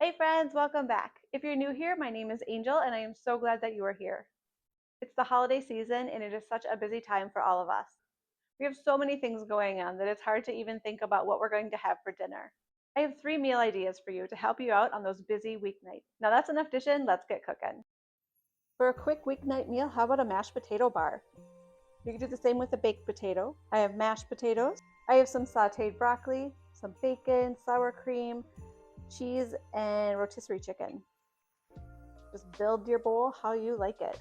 Hey friends, welcome back. If you're new here, my name is Angel and I am so glad that you are here. It's the holiday season and it is such a busy time for all of us. We have so many things going on that it's hard to even think about what we're going to have for dinner. I have 3 meal ideas for you to help you out on those busy weeknights. Now that's enough dishing, let's get cooking. For a quick weeknight meal, how about a mashed potato bar? You can do the same with a baked potato. I have mashed potatoes. I have some sauteed broccoli, some bacon, sour cream, cheese, and rotisserie chicken. Just build your bowl how you like it.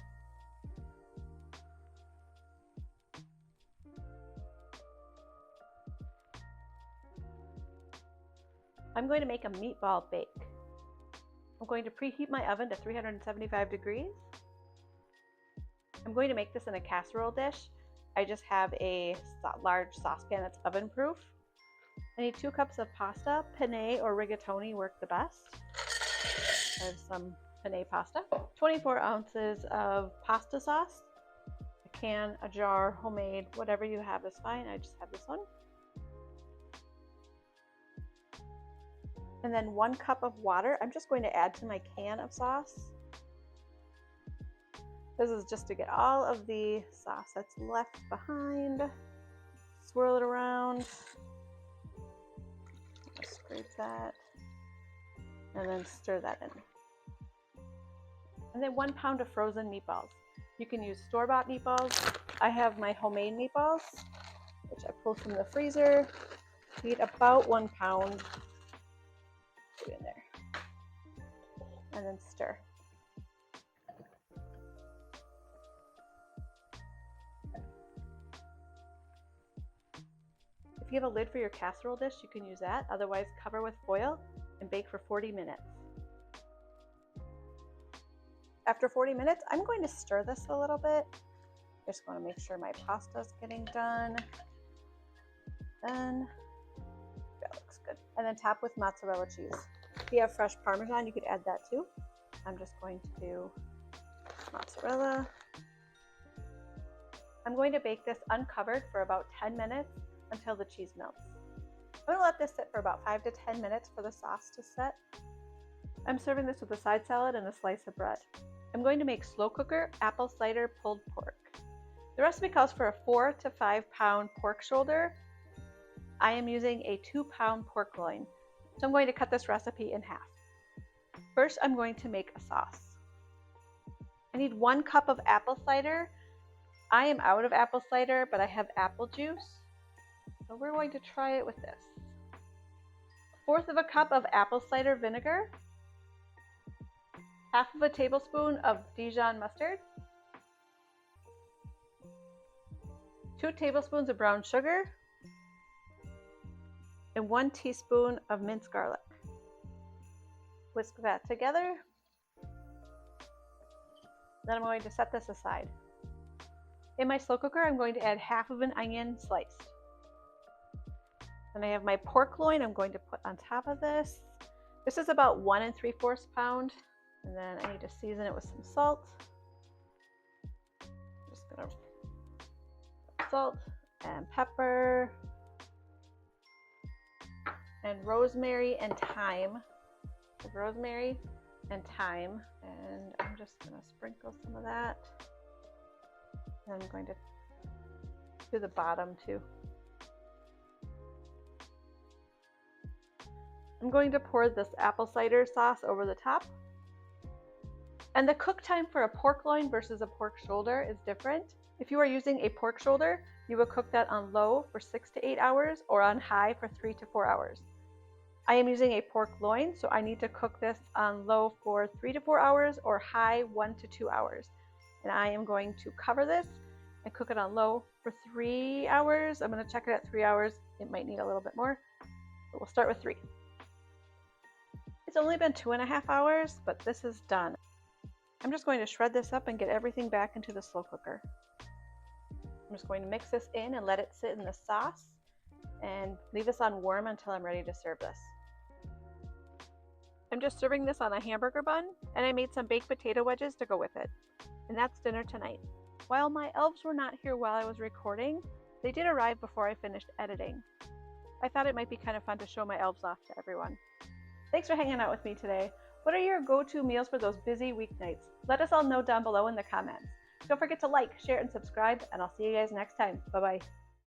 I'm going to make a meatball bake. I'm going to preheat my oven to 375 degrees. I'm going to make this in a casserole dish. I just have a large saucepan that's oven proof. I need 2 cups of pasta. Penne or rigatoni work the best. I have some penne pasta. 24 ounces of pasta sauce. A can, a jar, homemade, whatever you have is fine. I just have this one. And then 1 cup of water. I'm just going to add to my can of sauce. This is just to get all of the sauce that's left behind. Swirl it around. Scrape that. And then stir that in. And then 1 pound of frozen meatballs. You can use store-bought meatballs. I have my homemade meatballs, which I pulled from the freezer. Need about 1 pound. Put it in there. And then stir. If you have a lid for your casserole dish, you can use that. Otherwise, cover with foil and bake for 40 minutes. After 40 minutes, I'm going to stir this a little bit. Just want to make sure my pasta's getting done. Then that looks good. And then top with mozzarella cheese. If you have fresh Parmesan, you could add that too. I'm just going to do mozzarella. I'm going to bake this uncovered for about 10 minutes until the cheese melts. I'm going to let this sit for about 5 to 10 minutes for the sauce to set. I'm serving this with a side salad and a slice of bread. I'm going to make slow cooker apple cider pulled pork. The recipe calls for a 4 to 5 pound pork shoulder. I am using a 2-pound pork loin, so I'm going to cut this recipe in half. First, I'm going to make a sauce. I need 1 cup of apple cider. I am out of apple cider, but I have apple juice. So we're going to try it with this. 1/4 of a cup of apple cider vinegar. 1/2 of a tablespoon of Dijon mustard. 2 tablespoons of brown sugar. And 1 teaspoon of minced garlic. Whisk that together. Then I'm going to set this aside. In my slow cooker, I'm going to add 1/2 of an onion sliced. Then I have my pork loin I'm going to put on top of this. This is about 1 3/4 pound. And then I need to season it with some salt. Just gonna put salt and pepper and rosemary and thyme. Rosemary and thyme. And I'm just gonna sprinkle some of that. And I'm going to do the bottom too. I'm going to pour this apple cider sauce over the top. And the cook time for a pork loin versus a pork shoulder is different. If you are using a pork shoulder, you will cook that on low for 6 to 8 hours or on high for 3 to 4 hours. I am using a pork loin, so I need to cook this on low for 3 to 4 hours or high 1 to 2 hours. And I am going to cover this and cook it on low for 3 hours. I'm going to check it at 3 hours. It might need a little bit more, but we'll start with 3. It's only been 2.5 hours, but this is done. I'm just going to shred this up and get everything back into the slow cooker. I'm just going to mix this in and let it sit in the sauce and leave this on warm until I'm ready to serve this. I'm just serving this on a hamburger bun, and I made some baked potato wedges to go with it. And that's dinner tonight. While my elves were not here while I was recording, they did arrive before I finished editing. I thought it might be kind of fun to show my elves off to everyone. Thanks for hanging out with me today. What are your go-to meals for those busy weeknights? Let us all know down below in the comments. Don't forget to like, share, and subscribe, and I'll see you guys next time. Bye-bye.